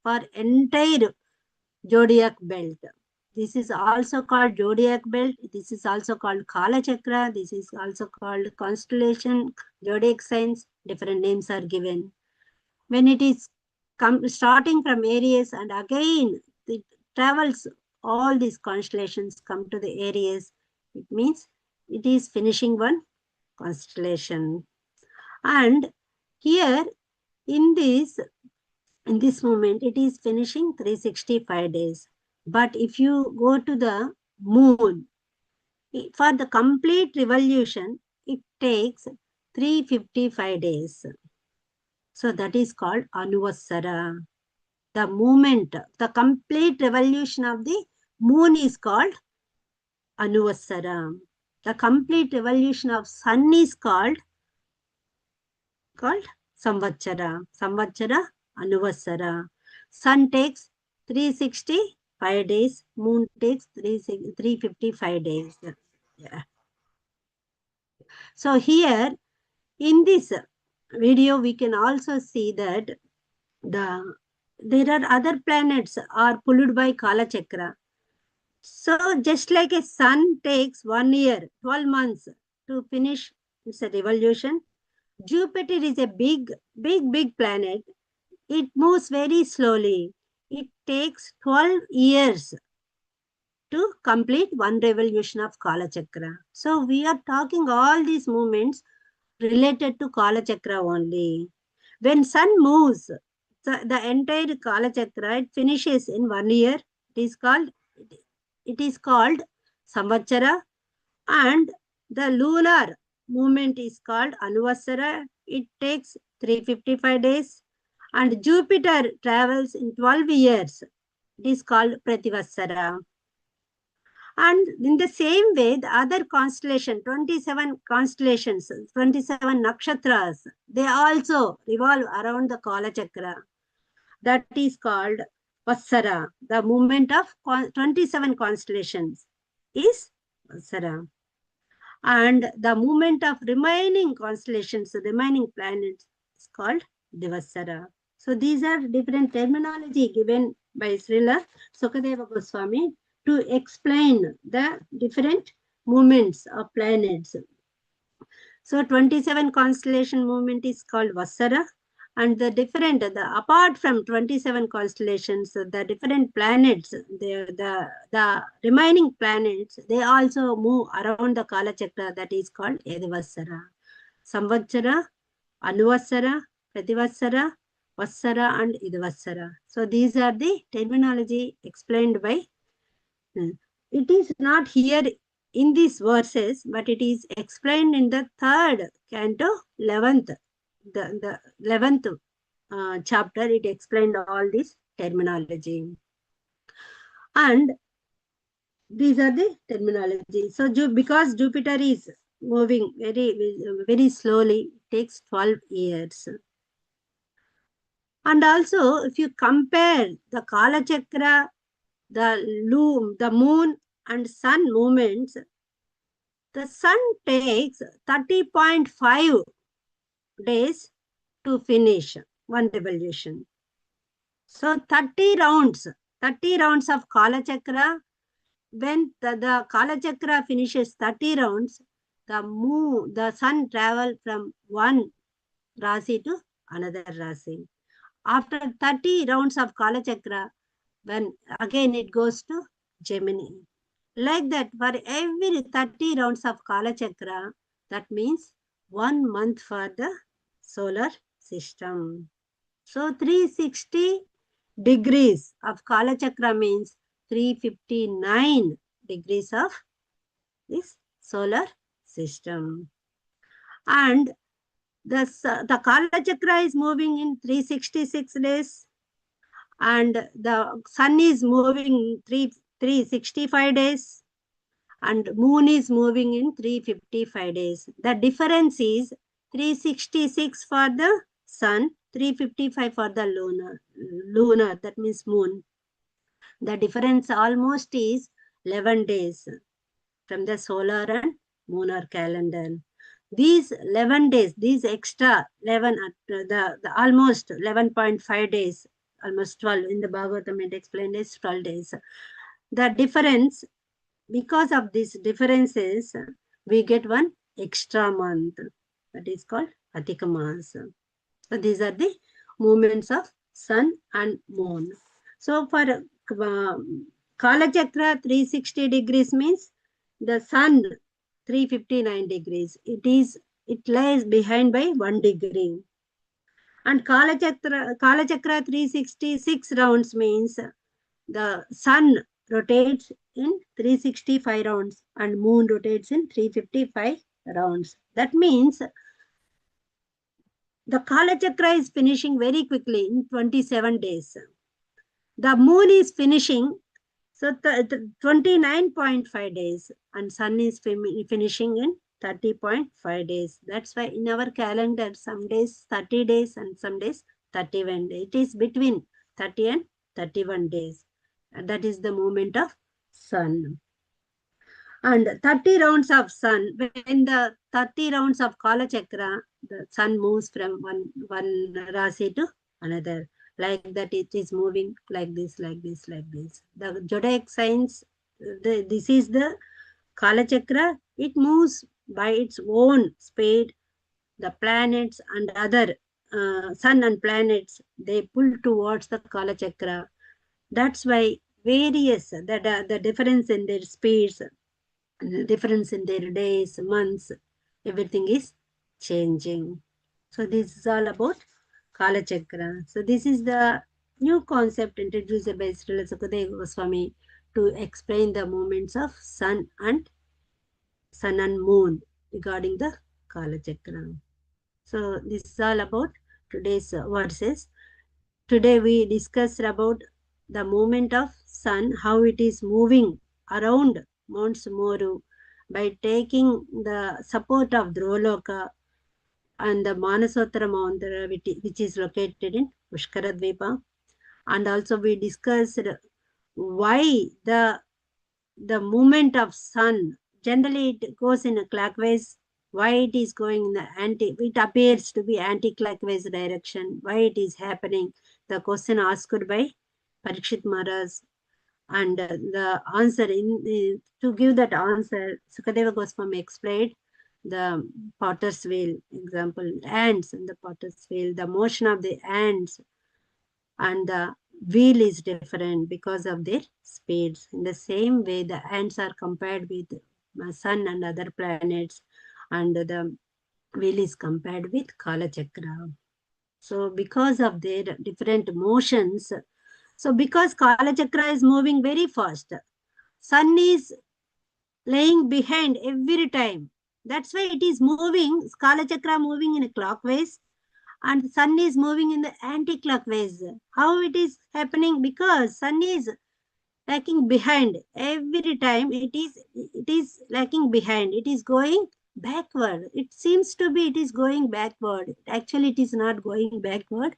for entire zodiac belt. This is also called zodiac belt. This is also called Kala Chakra. This is also called constellation, zodiac signs. Different names are given. When it is starting from Aries and again it travels, all these constellations come to the Aries. It means it is finishing one constellation. And here in this moment, it is finishing 365 days. But if you go to the moon, for the complete revolution, it takes 355 days. So that is called Anuvasara. The movement, the complete revolution of the moon is called Anuvasara. The complete revolution of sun is called Samvatsara. Samvatsara, Anuvasara. Sun takes 365 days, moon takes 355 days. Yeah. So here in this video, we can also see that there are other planets are pulled by Kala Chakra. So just like a sun takes 1 year, 12 months to finish its revolution, Jupiter is a big planet. It moves very slowly. It takes 12 years to complete one revolution of Kala Chakra. So we are talking all these movements related to Kala Chakra only. When sun moves, the entire Kala Chakra, it finishes in 1 year. It is called Samvatsara, and the lunar movement is called Anuvasara. It takes 355 days, and Jupiter travels in 12 years. It is called Prativasara. And in the same way, the other constellation, 27 constellations, 27 nakshatras, they also revolve around the Kala Chakra. That is called Vassara. The movement of 27 constellations is Vassara. And the movement of remaining constellations, the remaining planets, is called Divasara. So these are different terminology given by Srila Sukadeva Goswami to explain the different movements of planets. So 27 constellation movement is called Vassara, and apart from 27 constellations, the different planets, the remaining planets, they also move around the Kala Chakra, that is called Edivasara. Samvatsara, Anuvasara, Prativasara, Vassara and Idvasara. So these are the terminology explained by. It is not here in these verses, but it is explained in the 3rd canto, 11th, the 11th chapter. It explained all this terminology. And these are the terminology. So because Jupiter is moving very slowly, it takes 12 years. And also, if you compare the Kala Chakra, the moon and sun movements, the sun takes 30.5 days to finish one revolution. So 30 rounds of Kala Chakra. When the Kala Chakra finishes 30 rounds, the sun travels from one Rasi to another Rasi. After 30 rounds of Kala Chakra, when again it goes to Gemini. Like that, for every 30 rounds of Kala Chakra, that means 1 month for the solar system. So 360 degrees of Kala Chakra means 359 degrees of this solar system. And the Kala Chakra is moving in 366 days, and the sun is moving 365 days, and moon is moving in 355 days. The difference is 366 for the sun, 355 for the lunar, that means moon. The difference almost is 11 days from the solar and lunar calendar. These 11 days, these extra 11, the almost 11.5 days, almost 12 in the Bhagavatam it explained is 12 days. The difference, because of these differences, we get one extra month that is called Adhika Masa. So these are the movements of sun and moon. So for Kala Chakra 360 degrees means the sun 359 degrees. It lies behind by 1 degree. And Kala Chakra 366 rounds means the sun rotates in 365 rounds and moon rotates in 355 rounds. That means the Kala Chakra is finishing very quickly in 27 days. The moon is finishing, so 29.5 days, and sun is finishing in 30.5 days. That's why in our calendar, some days 30 days and some days 31 days. It is between 30 and 31 days. And that is the movement of sun. And 30 rounds of sun, when the 30 rounds of Kala Chakra, the sun moves from one Rasi to another. Like that, it is moving like this, like this, like this. The zodiac signs, this is the Kala Chakra. It moves by its own speed. The planets and other sun and planets, they pull towards the Kala Chakra. That's why various, the difference in their speeds, the difference in their days, months, everything is changing. So this is all about Kala Chakra. So this is the new concept introduced by Srila Sukadeva Goswami to explain the movements of sun and moon regarding the Kala Chakra. So this is all about today's verses. Today we discussed about the movement of sun, how it is moving around Mount Sumeru by taking the support of Dhruvaloka and the Manasottara Mantra, which is located in Pushkara Dvipa. And also we discussed why the movement of sun, generally it goes in a clockwise, why it is going in the it appears to be anti-clockwise direction, why it is happening. The question asked by Parikshit Maharaj, and the answer, to give that answer, Sukadeva Goswami explained the potter's wheel example, ants in the potter's wheel, the motion of the ants and the wheel is different because of their speeds. In the same way, the ants are compared with the sun and other planets, and the wheel is compared with Kala Chakra. So because of their different motions, so because Kala Chakra is moving very fast, sun is laying behind every time. That's why it is moving, Kala Chakra moving in a clockwise, and the sun is moving in the anti-clockwise. How it is happening? Because sun is lagging behind every time. It is lagging behind. It is going backward. It seems to be it is going backward. Actually, it is not going backward.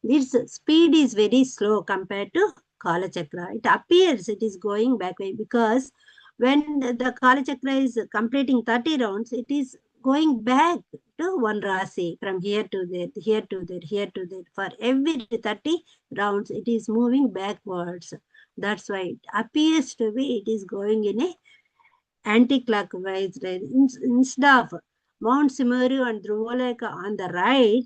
Its speed is very slow compared to Kala Chakra. It appears it is going backward because when the Kala Chakra is completing 30 rounds, it is going back to one Rasi, from here to there, here to there, here to there. For every 30 rounds, it is moving backwards. That's why it appears to be it is going in a anti-clockwise. Instead of Mount Sumeru and Dhruvaleka on the right,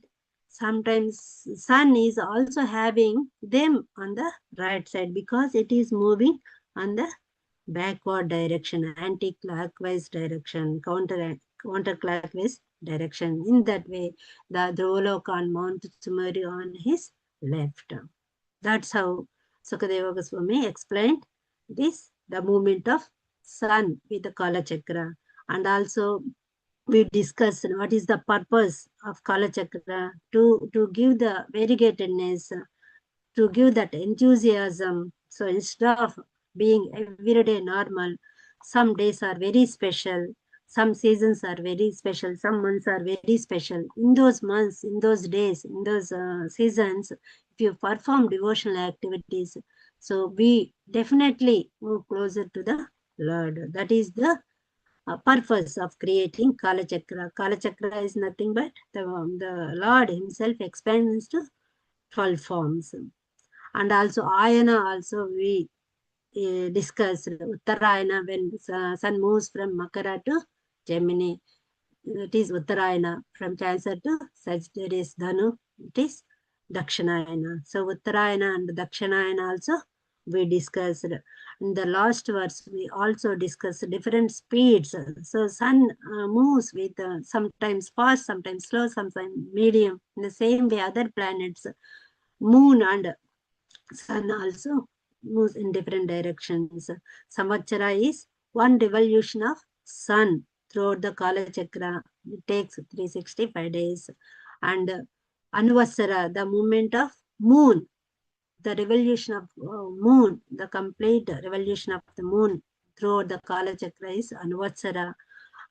sometimes sun is also having them on the right side because it is moving on the backward direction, anti-clockwise direction, counterclockwise direction. In that way, the Dhruvaloka and Mount Sumeru on his left. That's how Sukadeva Goswami explained this, the movement of sun with the Kala Chakra. And also we discussed what is the purpose of Kala Chakra, to give the variegatedness, to give that enthusiasm. So instead of being everyday normal, some days are very special, some seasons are very special, some months are very special. In those months, in those days, in those seasons, if you perform devotional activities, so we definitely move closer to the Lord. That is the purpose of creating Kala Chakra. Kala Chakra is nothing but the Lord himself expands to 12 forms. And also Ayana also we discussed Uttarayana, when sun moves from Makara to Gemini. It is Uttarayana. From Cancer to Sagittarius Dhanu, it is Dakshinayana. So Uttarayana and Dakshinayana also we discussed. In the last verse, we also discussed different speeds. So sun moves with sometimes fast, sometimes slow, sometimes medium. In the same way, other planets, moon and sun also moves in different directions. Samvatsara is one revolution of sun throughout the Kala Chakra. It takes 365 days. And Anuvasara, the movement of moon, the revolution of moon, the complete revolution of the moon throughout the Kala Chakra is Anuvasara.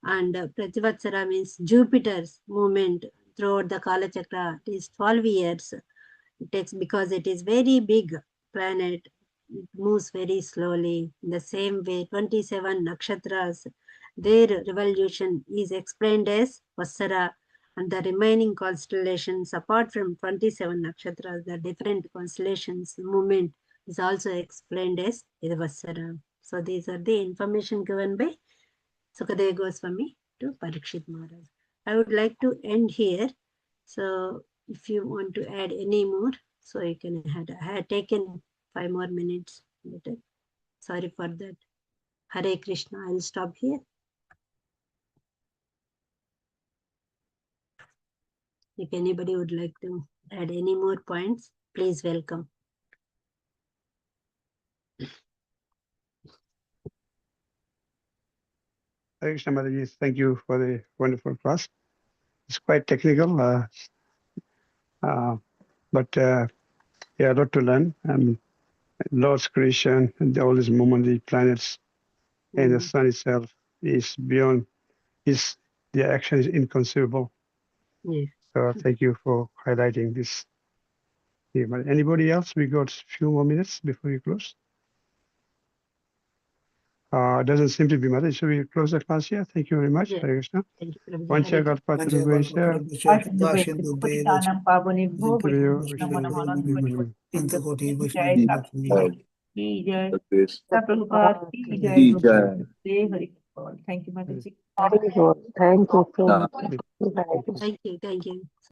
And Prativatsara means Jupiter's movement throughout the Kala Chakra. It is 12 years. It takes because it is very big planet. It moves very slowly. In the same way, 27 nakshatras, their revolution is explained as Vassara, and the remaining constellations, apart from 27 nakshatras, the different constellations movement is also explained as Vassara. So these are the information given by Sukadeva Goswami to Parikshit Maharaj. I would like to end here. So if you want to add any more, so you can add. I had taken 5 more minutes later. Sorry for that. Hare Krishna. I'll stop here. If anybody would like to add any more points, please welcome. Hare Krishna Mataji, thank you for the wonderful class. It's quite technical, but yeah, a lot to learn. Lord's creation and all this movement, the planets and the sun itself is beyond. The action is inconceivable. Yes. So thank you for highlighting this. Anybody else? We got a few more minutes before we close. Doesn't seem to be much. So we close the class here. Thank you very much. Yes. Hare Krishna. Thank you, Prabhuji. Vancha Hare Kalpatarubhesha. Ashindu Pavani Bho Namaha Intakoti Jai Vaishnava Ki Jai Prabhupada Ki Jai Hare Krishna. Thank you, Mataji. Very good. Thank you so much. Thank you. Thank you.